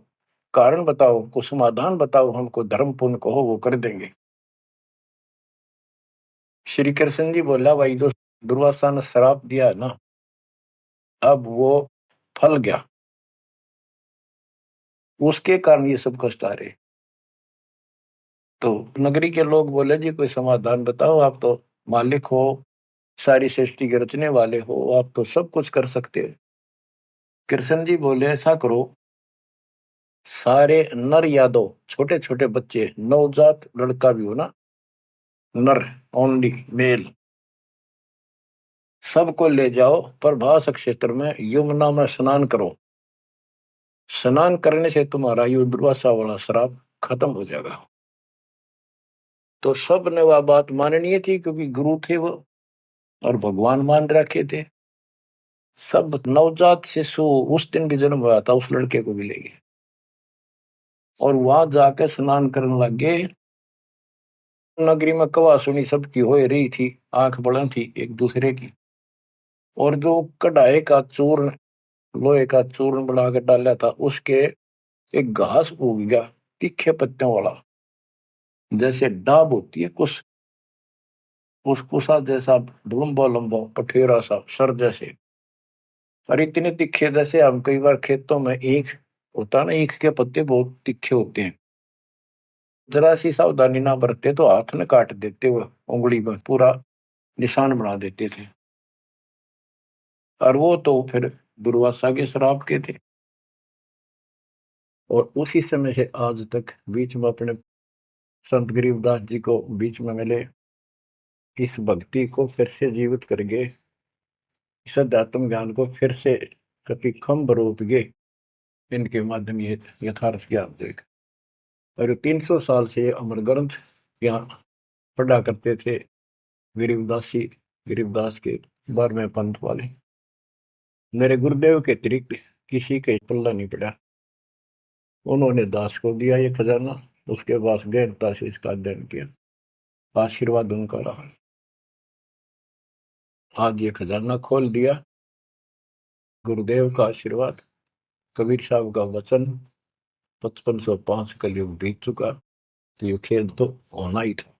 कारण बताओ, कुछ समाधान बताओ, हमको धर्म पुण्य कहो, वो कर देंगे। श्री कृष्ण जी बोला, भाई जो दुर्वासा ने श्राप दिया है ना, अब वो फल गया, उसके कारण ये सब कष्ट आ रहे। तो नगरी के लोग बोले, जी कोई समाधान बताओ, आप तो मालिक हो, सारी सृष्टि के रचने वाले हो, आप तो सब कुछ कर सकते हो। कृष्ण जी बोले, ऐसा करो, सारे नर यादव, छोटे छोटे बच्चे, नवजात लड़का भी हो ना, नर, ओनली मेल, सबको ले जाओ प्रभास क्षेत्र में, यमुना में स्नान करो। स्नान करने से तुम्हारा ये दुर्वासा वाला श्राप खत्म हो जाएगा। तो सब ने वह बात माननी थी, क्योंकि गुरु थे वो और भगवान मान रखे थे। सब नवजात शिशु उस दिन भी जन्म हुआ था उस लड़के को भी ले गए और वहां जाके स्नान करने लग गए। नगरी में कवा सुनी सबकी हो रही थी, आंख बड़ा थी एक दूसरे की। और जो कढ़ाई का चूर्ण, लोहे का चूर्ण बना कर डाला था, उसके एक घास उग गया तीखे पत्तों वाला, जैसे डाब होती है कुछ उस कुसा जैसा, लंबा लंबा पठेरा सा सर जैसे, और इतने तीखे जैसे हम कई बार खेतों में ईख होता ना, ईख के पत्ते बहुत तीखे होते हैं, जरा सी सावधानी ना बरते तो हाथ में काट देते, वो उंगली में पूरा निशान बना देते थे। और वो तो फिर दुर्वासा के श्राप के थे। और उसी समय से आज तक बीच में अपने संत गरीबदास जी को बीच में मिले, इस भक्ति को फिर से जीवित करके, इस अध्यात्म ज्ञान को फिर से कभी खम्भ रोप गे, इनके माध्यम ये यथार्थ ज्ञान देख। और 300 साल से अमर ग्रंथ यहाँ पढ़ा करते थे गरीबदासी, गरीबदास के 12वें पंथ वाले। मेरे गुरुदेव के अतिरिक्त किसी के पल्ला नहीं पड़ा। उन्होंने दास को दिया ये खजाना, उसके बाद गहनता से इसका अध्ययन किया, आशीर्वाद उनका रहा। आज ये खजाना खोल दिया, गुरुदेव का आशीर्वाद, कबीर साहब का वचन, 5505 कलयुग बीत चुका, तो ये खेल तो होना ही था।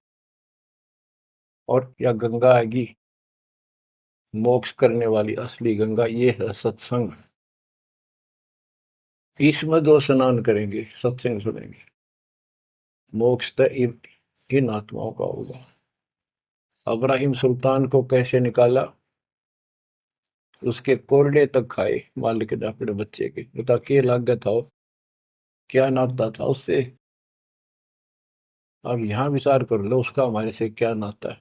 और यह गंगा आएगी, मोक्ष करने वाली असली गंगा ये है सत्संग। इसमें जो स्नान करेंगे, सत्संग सुनेंगे, मोक्ष तो इन आत्माओं का होगा। अब्राहिम सुल्तान को कैसे निकाला, उसके कोरडे तक खाए मालिक ने अपने बच्चे के, बता के लागत था, क्या नाता था उससे। अब यहां विचार कर लो उसका हमारे से क्या नाता है,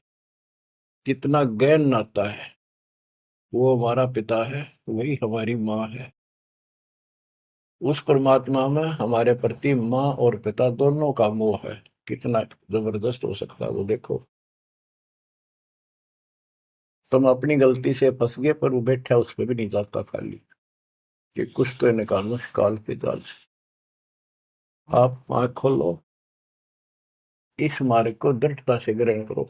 कितना गहन नाता है। वो हमारा पिता है, वही हमारी माँ है। उस परमात्मा में हमारे प्रति माँ और पिता दोनों का मोह है, कितना जबरदस्त हो सकता है वो देखो। तुम अपनी गलती से फंस गए, पर वो बैठा उस पर भी नहीं जाता खाली, कि कुछ तो निकालो काल के जाल से। आप आंख खोलो, इस मार्ग को दृढ़ता से ग्रहण करो,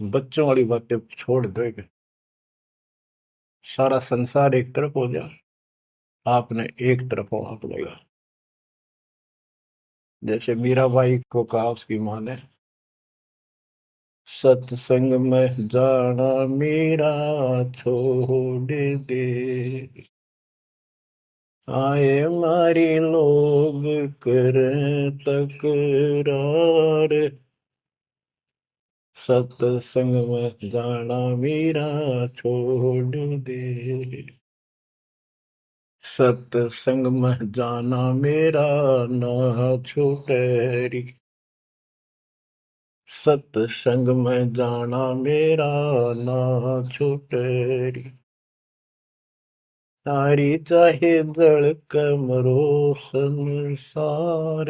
बच्चों वाली बातें छोड़ दो। सारा संसार एक तरफ हो जाए, आपने एक तरफ होना पड़ेगा। जैसे मीराबाई को कहा उसकी माँ ने, सत्संग में जाना मेरा छोड़ दे, आए मारी लोग कर तकरार, सत्संग में जाना मेरा छोड़ दे, सत्संग में जाना मेरा ना छूटे री, सत्संग में जाना मेरा ना छूटे री, तारी चाहे जड़ कमरो संसार,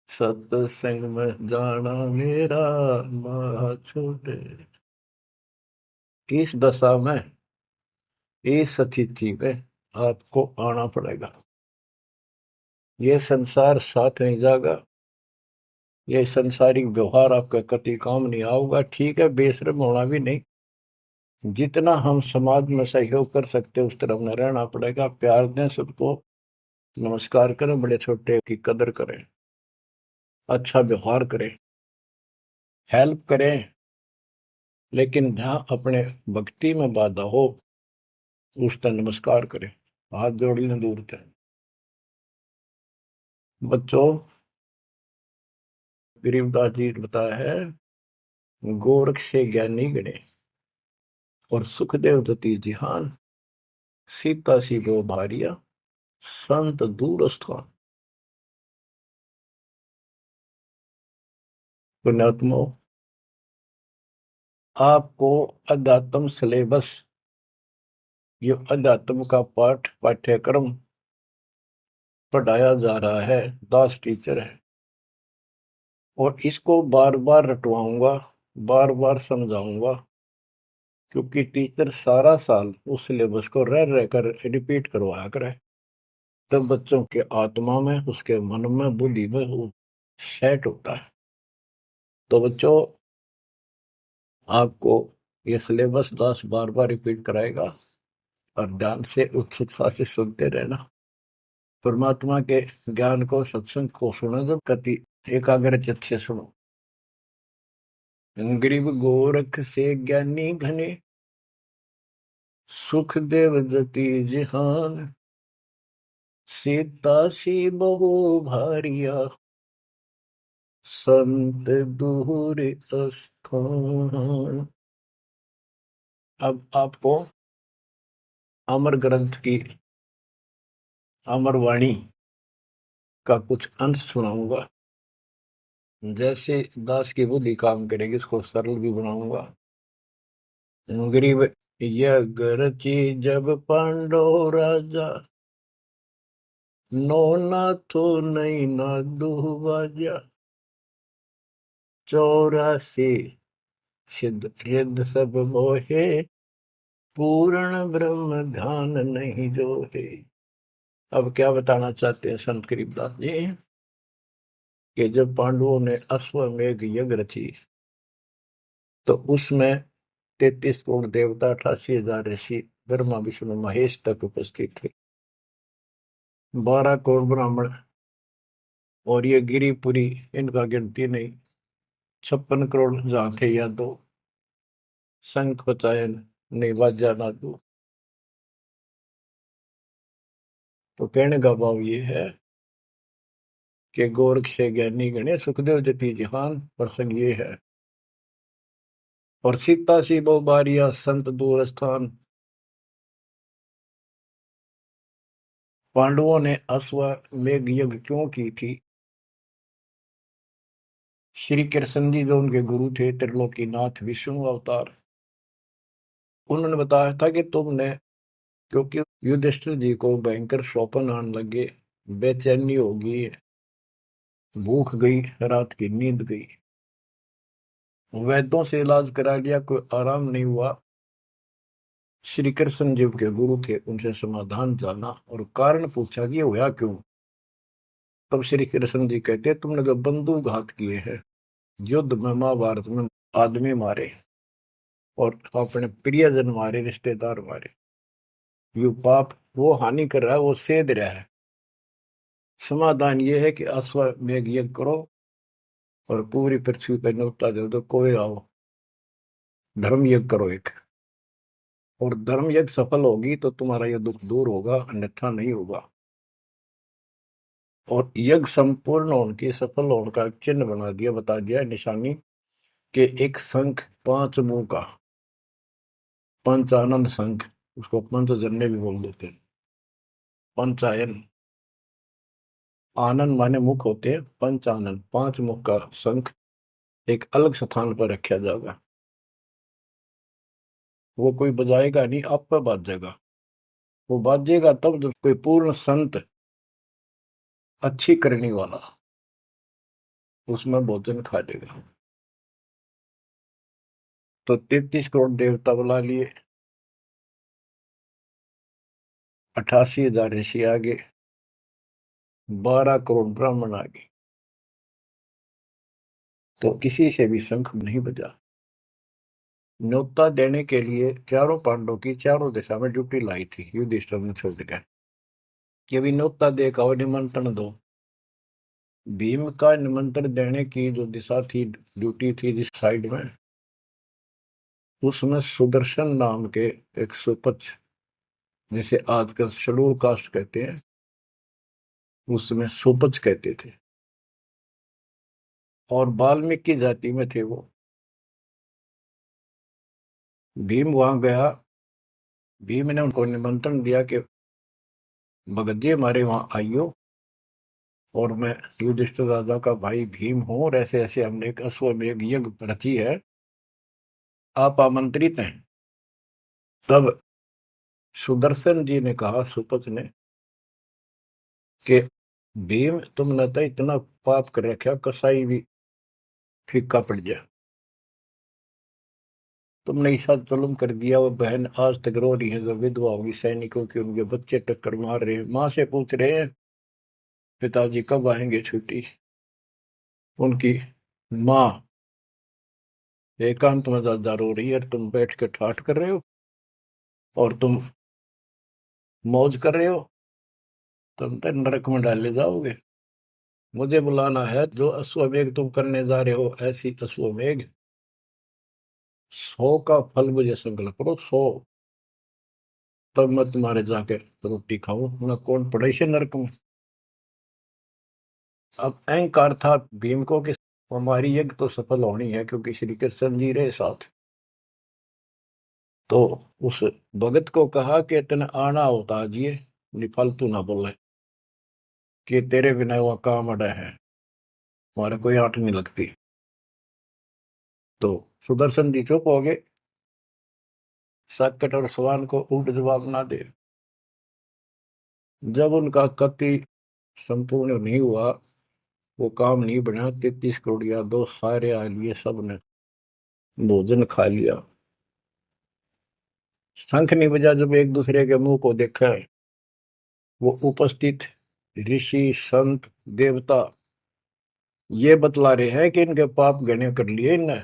सत्संग में जाना मेरा ना छूटे। इस दशा में, इस स्थिति में आपको आना पड़ेगा। ये संसार साथ नहीं जाएगा, ये संसारिक व्यवहार आपका कति काम नहीं आऊगा। ठीक है, बेशर्म होना भी नहीं, जितना हम समाज में सहयोग कर सकते उस तरह में रहना पड़ेगा। प्यार दें सबको, नमस्कार करें, बड़े छोटे की कदर करें, अच्छा व्यवहार करें, हेल्प करें। लेकिन जहां अपने भक्ति में बाधा हो उस पर नमस्कार करें, हाथ जोड़ लें दूर तक। बच्चों, गरीबदास जी बताया है, गोरख से ज्ञानी गणे और सुखदेव दती जिहान, सीता सी गो भारिया संत दूर स्थान। पुण्यात्मो, आपको अध्यात्म सिलेबस, ये अध्यात्म का पाठ्यक्रम पढ़ाया जा रहा है, दास टीचर है। और इसको बार बार रटवाऊंगा, बार बार समझाऊंगा, क्योंकि टीचर सारा साल उस सिलेबस को रह रह कर रिपीट करवाया करे, तब बच्चों के आत्मा में, उसके मन में, बुद्धि में वो सेट होता है। तो बच्चों, आपको ये सिलेबस 10 बार बार रिपीट कराएगा और ध्यान से उत्सुकता से सुनते रहना। परमात्मा के ज्ञान को, सत्संग को सुनो, जब कति एकाग्र चित्त से सुनो। गरीब गोरख से ज्ञानी घने, सुख देव जति जिहान, सीता सी बहु भारिया, संत दूर स्थान। अब आपको अमर ग्रंथ की अमर वाणी का कुछ अंश सुनाऊंगा। जैसे दास की बुद्धि काम करेगी, इसको सरल भी बनाऊंगा। गरीब यज्ञ जब पांडव राजा, नो नाथो नहीं ना दुहबाजा, 84 सिद्ध रिद्ध सब मोहे, पूर्ण ब्रह्म ध्यान नहीं जोहे। अब क्या बताना चाहते हैं संत गरीबदास जी, कि जब पांडवों ने अश्वमेघ यज्ञ रची, तो उसमें 33 करोड़ देवता, 88,000 ऋषि, ब्रह्मा विष्णु महेश तक उपस्थित थे, 12 करोड़ ब्राह्मण, और ये गिरिपुरी, इनका गिनती नहीं, 56 करोड़ जहां थे या दो, शंख बचायन नहीं बाजा ना दो। तो कहने का भाव ये है कि गोरख से ज्ञानी गणे, सुखदेव जति जहान, प्रसंग ये है। और सीता सी बहु बारिया, संत दूर स्थान। पांडवों ने अश्वमेघ यज्ञ क्यों की थी? श्री कृष्ण जी जो उनके गुरु थे, त्रिलोकीनाथ विष्णु अवतार, उन्होंने बताया था कि तुमने, क्योंकि युधिष्ठिर जी को भयंकर स्वप्न आने लगे, बेचैनी होगी, भूख गई, रात की नींद गई, वैद्यों से इलाज करा लिया, कोई आराम नहीं हुआ। श्री कृष्ण जी के गुरु थे, उनसे समाधान जाना और कारण पूछा कि ये हुआ क्यों। तब श्री कृष्ण जी कहते, तुमने जो बंदूकघात किए हैं, युद्ध में, महाभारत में आदमी मारे और अपने प्रियजन मारे, रिश्तेदार मारे, ये पाप वो हानि कर रहा है, वो सेध रहा है। समाधान ये है कि अश्वमेघ यज्ञ करो और पूरी पृथ्वी पर न्योता दे दो, कोई आओ, धर्म यज्ञ करो एक, और धर्म यज्ञ सफल होगी तो तुम्हारा यह दुख दूर होगा, अन्यथा नहीं होगा। और यज्ञ संपूर्ण होने की, सफल होने का चिन्ह बना दिया, बता दिया निशानी, कि एक शंख 5 मुंह का, पंचानन शंख, उसको पंचजन्य भी बोल देते हैं। पंचायन, आनंद माने मुख होते हैं, पंचानन 5 मुख का शंख एक अलग स्थान पर रखा जाएगा। वो कोई बजाएगा नहीं, आप पर बाजेगा। वो बाजेगा तब जब कोई पूर्ण संत, अच्छी करने वाला उसमें भोजन खा लेगा। तो 33 करोड़ देवता बुला लिए, 88,000 ऋषि आ गए, 12 करोड़ ब्राह्मण आ गए, तो किसी से भी शंख नहीं बजा। न्योता देने के लिए चारों पांडवों की चारों दिशा में ड्यूटी लाई थी युधिष्ठिर ने छोड़ दिया कि अभी न्योता देगा और निमंत्रण दो। भीम का निमंत्रण देने की जो दिशा थी, ड्यूटी थी जिस साइड में, उसमें सुदर्शन नाम के एक सुपच, जिसे आजकल शेड्यूल कास्ट कहते हैं, उसमें सुपच कहते थे, और वाल्मीकि जाति में थे वो। भीम वहां गया, भीम ने उनको निमंत्रण दिया कि भगत जी हमारे वहां आइयो, और मैं युधिष्ठिर राजा का भाई भीम हूं, और ऐसे ऐसे हमने एक अश्वमेघ यज्ञ रची है, आप आमंत्रित हैं। तब सुदर्शन जी ने कहा, सुपच ने, कि भीम तुमने तो इतना पाप कर रखा, कसाई भी फीका पड़ जाए। तुमने ऐसा जुल्म कर दिया। वो बहन आज तक रो रही है जो विधवा होगी सैनिकों की, उनके बच्चे टक्कर मार रहे हैं, माँ से पूछ रहे हैं पिताजी कब आएंगे छुट्टी। उनकी माँ एकांत में ज्यादा रो रही है, तुम बैठ के ठाठ कर रहे हो और तुम मौज कर रहे हो, तुम तो नरक में डाले जाओगे। मुझे बुलाना है, जो अश्वमेघ तुम करने जा रहे हो ऐसी अश्वमेघ, 100 का फल मुझे संकल्प करो, 100, तब मैं तुम्हारे जाके रोटी खाऊं, मैं कौन पड़े से नरक में। अब अहंकार था भीम को कि हमारी यज्ञ तो सफल होनी है क्योंकि श्री कृष्ण जी रहे साथ। तो उस भगत को कहा कि तेने आना होता जी, फालतू ना बोले कि तेरे बिना वह काम अड़ा है, हमारे कोई आंट नहीं लगती। तो सुदर्शन जी चुप हो गए, साकट और सवान को उल्ट जवाब ना दे। जब उनका कति संपूर्ण नहीं हुआ, वो काम नहीं बना, 33 करोड़िया दो सारे आ लिए, सबने भोजन खा लिया। शंख नहीं बजा, जब एक दूसरे के मुंह को देखा है, वो उपस्थित ऋषि संत देवता ये बतला रहे हैं कि इनके पाप गणे कर लिए इनने।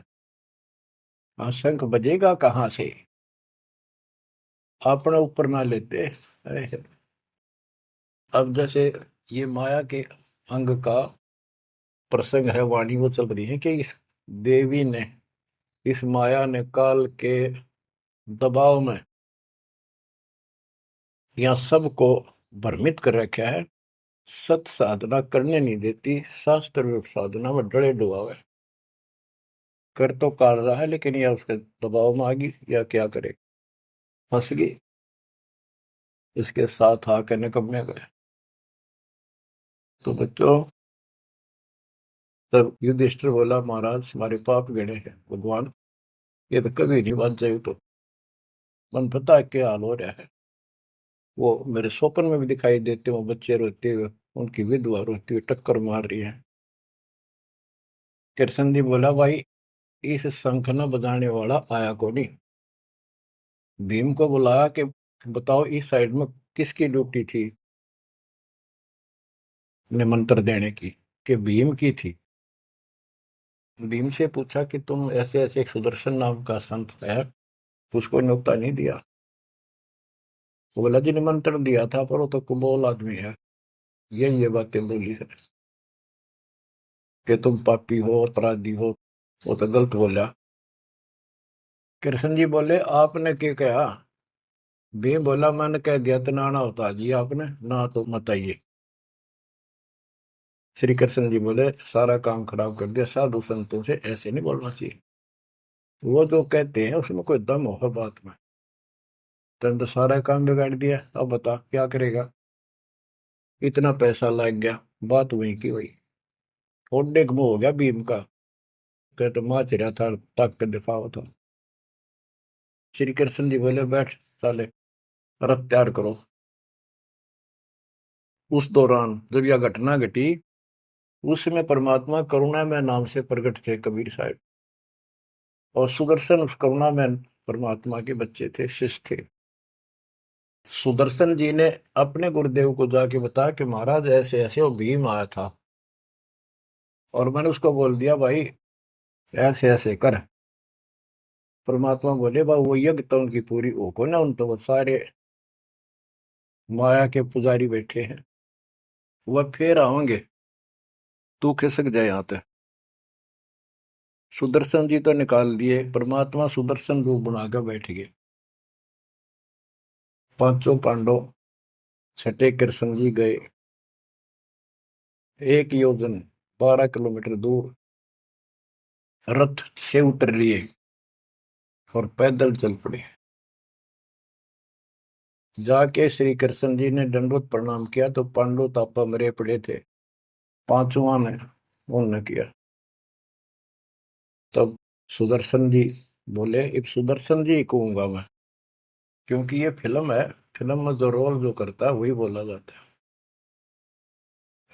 शंख बजेगा कहाँ से, अपने ऊपर ना लेते। अब जैसे ये माया के अंग का प्रसंग है, वाणी वो चल रही है कि इस देवी ने, इस माया ने काल के दबाव में यहाँ सबको भ्रमित कर रखा है, सत साधना करने नहीं देती, शास्त्र साधना में डरे डुबावे। कर तो काट रहा है लेकिन यह उसके दबाव में आ गई या क्या करे, फंस गई, इसके साथ आकर निकम्मे गए। तो बच्चों, तब युधिष्ठिर बोला महाराज हमारे पाप गणे हैं भगवान, ये तो कभी नहीं बच जाए। तो मन पता है क्या हाल हो रहा है, वो मेरे स्वप्न में भी दिखाई देते, वो बच्चे रोते हुए, उनकी विधवा रोती हुई टक्कर मार रही है। कृष्ण जी बोला भाई इस शंख न बजाने वाला आया को नहीं। भीम को बुलाया कि बताओ इस साइड में किसकी ड्यूटी थी निमंत्रण देने की, कि भीम की थी। भीम से पूछा कि तुम ऐसे ऐसे एक सुदर्शन नाम का संत है, उसको न्योता नहीं दिया। वो बोला जी निमंत्रण दिया था पर वो तो कुबोल आदमी है, ये बातें बोली है कि तुम पापी हो अपराधी हो, वो तो गलत बोला। कृष्ण जी बोले आपने क्या कहा। भीम बोला मैंने कह दिया तो नाना होता जी, आपने ना तो मत आइए। श्री कृष्ण जी बोले सारा काम खराब कर दिया, साधु संतों से ऐसे नहीं बोलना चाहिए, वो जो कहते हैं उसमें कोई दम हो बात में। तुम तो सारा काम बिगाड़ दिया, अब बता क्या करेगा, इतना पैसा लग गया, बात वही की वही। ओडे मुंह हो गया भीम का, कह तो माच रहा था तक के दिफा था। श्री कृष्ण जी बोले बैठ साले, रथ तैयार करो। उस दौरान जब यह घटना घटी, उसमें परमात्मा करुणा में नाम से प्रकट थे कबीर साहब, और सुदर्शन उस करुणा में परमात्मा के बच्चे थे, शिष्य थे। सुदर्शन जी ने अपने गुरुदेव को जाके बताया कि महाराज ऐसे ऐसे वो भीम आया था, और मैंने उसको बोल दिया भाई ऐसे ऐसे कर। परमात्मा बोले भाई वो यज्ञ तो उनकी पूरी हो को ना, उन तो वो सारे माया के पुजारी बैठे हैं, वह फिर आओगे, तू खिसक जाए यहाँ पे। सुदर्शन जी तो निकाल दिए, परमात्मा सुदर्शन रूप बनाकर बैठ गए। पांचों पांडव छठे कृष्ण जी गए, 1 योजन 12 किलोमीटर दूर रथ से उतर लिए और पैदल चल पड़े। जाके श्री कृष्ण जी ने दंडवत प्रणाम किया तो पांडव तापा मरे पड़े थे, पांचवा ने उन्होंने किया। तब सुदर्शन जी बोले अब सुदर्शन जी कहूंगा मैं, क्योंकि ये फिल्म है, फिल्म में जो रोल जो करता है वही बोला जाता है।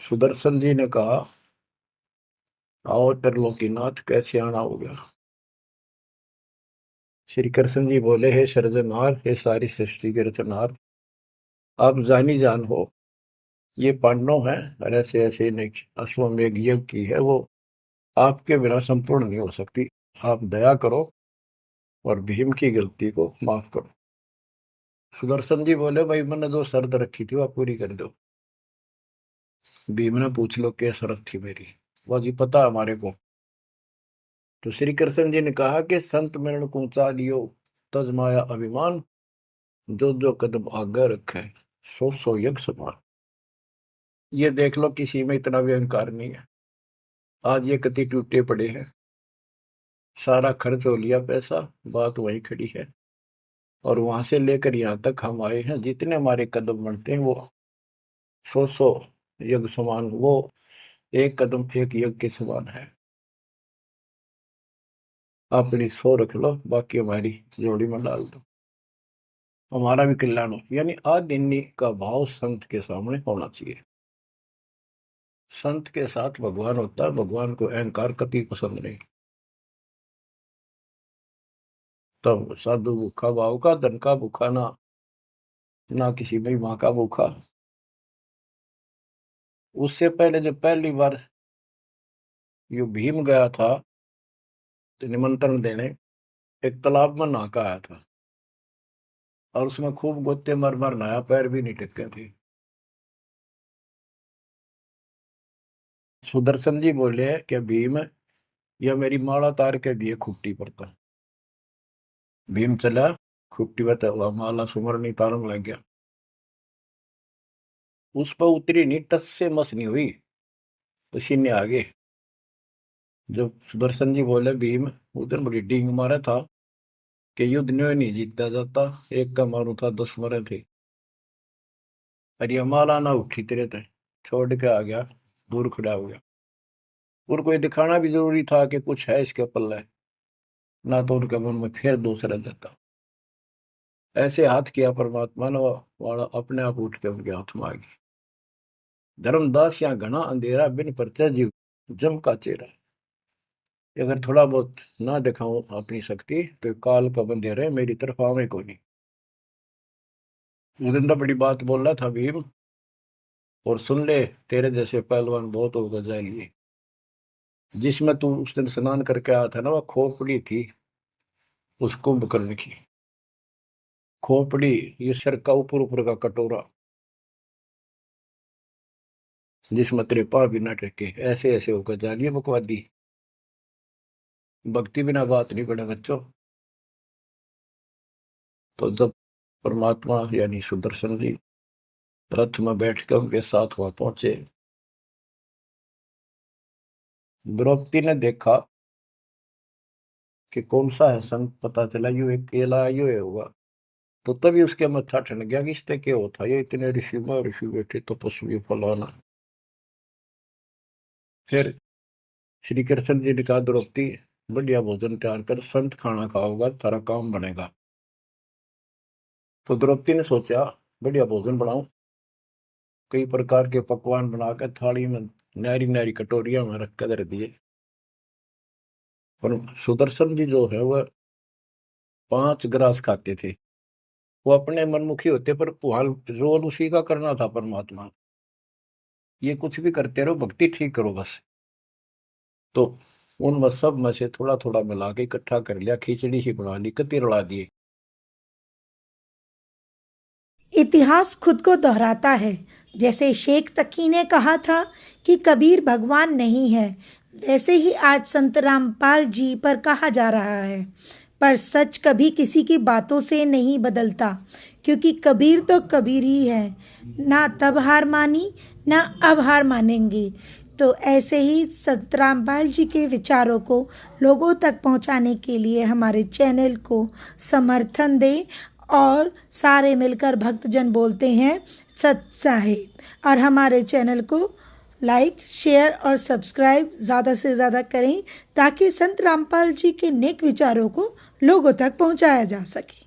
सुदर्शन जी ने कहा आओ त्रिलोकीनाथ कैसे आना हो गया। श्री कृष्ण जी बोले, हे सृजनहार, हे सारी सृष्टि के रचनहार, आप जानी जान हो। ये पांडव है और ऐसे ऐसे नहीं, अश्वमेघ यज्ञ की है वो, आपके बिना संपूर्ण नहीं हो सकती। आप दया करो और भीम की गलती को माफ करो। सुदर्शन जी बोले, भाई मैंने जो शर्त रखी थी वह पूरी कर दो। भीम ने पूछ लो क्या शर्त थी मेरी, वो जी पता है हमारे को। तो श्री कृष्ण जी ने कहा कि संत मिलन को ऊंचा लियो, तज माया अभिमान, जो जो कदम आगे रखे, सो सो यज्ञ समान। ये देख लो किसी में इतना भी अहंकार नहीं है। आज ये कति टूटे पड़े हैं, सारा खर्च हो लिया पैसा, बात वहीं खड़ी है। और वहां से लेकर यहाँ तक हम आए हैं, जितने हमारे कदम बढ़ते हैं वो सौ यज्ञ समान, वो एक कदम एक यज्ञ के समान है। अपनी सो रख लो, बाकी हमारी जोड़ी में डाल दो, हमारा भी कल्याण हो। यानी आदिन्नी का भाव संत के सामने होना चाहिए। संत के साथ भगवान होता है, भगवान को अहंकार कति पसंद नहीं। तब साधु भूखा भाव का, धन का भूखा ना किसी में माँ का भूखा। उससे पहले जब पहली बार यो भीम गया था तो निमंत्रण देने, एक तालाब में नहा का आया था और उसमें खूब गोते मर मर नहाया, पैर भी नहीं टिके थे। सुदर्शन जी बोले कि भीम, यह मेरी माला तार के दिए खुट्टी पर था। भीम चला, खुट्टी पर हुआ माला सुमरनी तारन लग गया। उस पर उतरी नहीं, टस से मस नहीं हुई, पसीने आ गए। जब सुदर्शन जी बोले, भीम उधर बड़ी डींग मारा था कि युद्ध नहीं जीता जाता, एक का मारू था 10 मरे थे। अरे माला ना उठी तेरे थे, छोड़ के आ गया, दूर खड़ा हो गया। और कोई दिखाना भी जरूरी था कि कुछ है इसके पल्ले, ना तो उनके मन में फिर दूसरा देता। ऐसे हाथ किया परमात्मा ने, वाला अपने आप उठ के उनके हाथ में आ गई। धर्मदास या घना अंधेरा, बिन परचा जीव जम का चेहरा। अगर थोड़ा बहुत ना दिखाऊं अपनी शक्ति तो काल का बंधेरा मेरी तरफ आवे को नहीं। उस दिन तो बड़ी बात बोल रहा था भीम, और सुन ले, तेरे जैसे पहलवान बहुत होगा जाए लिए। जिसमें तू उस दिन स्नान करके आया था ना, वह खोपड़ी थी उस कुंभकर्ण की। खोपड़ी ये सर का ऊपर ऊपर का कटोरा, जिसमें तेरे पा भी ना टके, ऐसे ऐसे होकर जा लिए बकवादी। भक्ति बिना बात नहीं बने बच्चों। तो जब परमात्मा यानी सुदर्शन जी रथ में बैठकर उनके साथ वहां पहुंचे, द्रौपदी ने देखा कि कौन सा है संत, पता चला यू एक केला यू है होगा। तो तभी उसके मत्था ठन गया कि इससे क्या होता, ये इतने ऋषि बैठे तपस्वी फलाना। फिर श्री कृष्ण जी ने कहा, द्रौपदी बढ़िया भोजन तैयार कर, संत खाना खाओगा तारा काम बनेगा। तो द्रौपदी ने सोचा बढ़िया भोजन बनाऊं, कई प्रकार के पकवान बनाकर थाली में नारी नारी कटोरिया में रख कर दिए। पर सुदर्शन जी जो है वह 5 ग्रास खाते थे। वो अपने मनमुखी होते, पर रोल उसी का करना था परमात्मा। ये कुछ भी करते रहो, भक्ति ठीक करो बस। तो उन सब में से थोड़ा थोड़ा मिला के इकट्ठा कर लिया, खिचड़ी ही बना ली, कति रला दिए। इतिहास खुद को दोहराता है। जैसे शेख तकी ने कहा था कि कबीर भगवान नहीं है, वैसे ही आज संत रामपाल जी पर कहा जा रहा है। पर सच कभी किसी की बातों से नहीं बदलता, क्योंकि कबीर तो कबीर ही है। ना तब हार मानी, ना अब हार मानेंगे। तो ऐसे ही संत रामपाल जी के विचारों को लोगों तक पहुंचाने के लिए हमारे चैनल को समर्थन दें, और सारे मिलकर भक्तजन बोलते हैं सत साहिब। और हमारे चैनल को लाइक, शेयर और सब्सक्राइब ज़्यादा से ज़्यादा करें, ताकि संत रामपाल जी के नेक विचारों को लोगों तक पहुंचाया जा सके।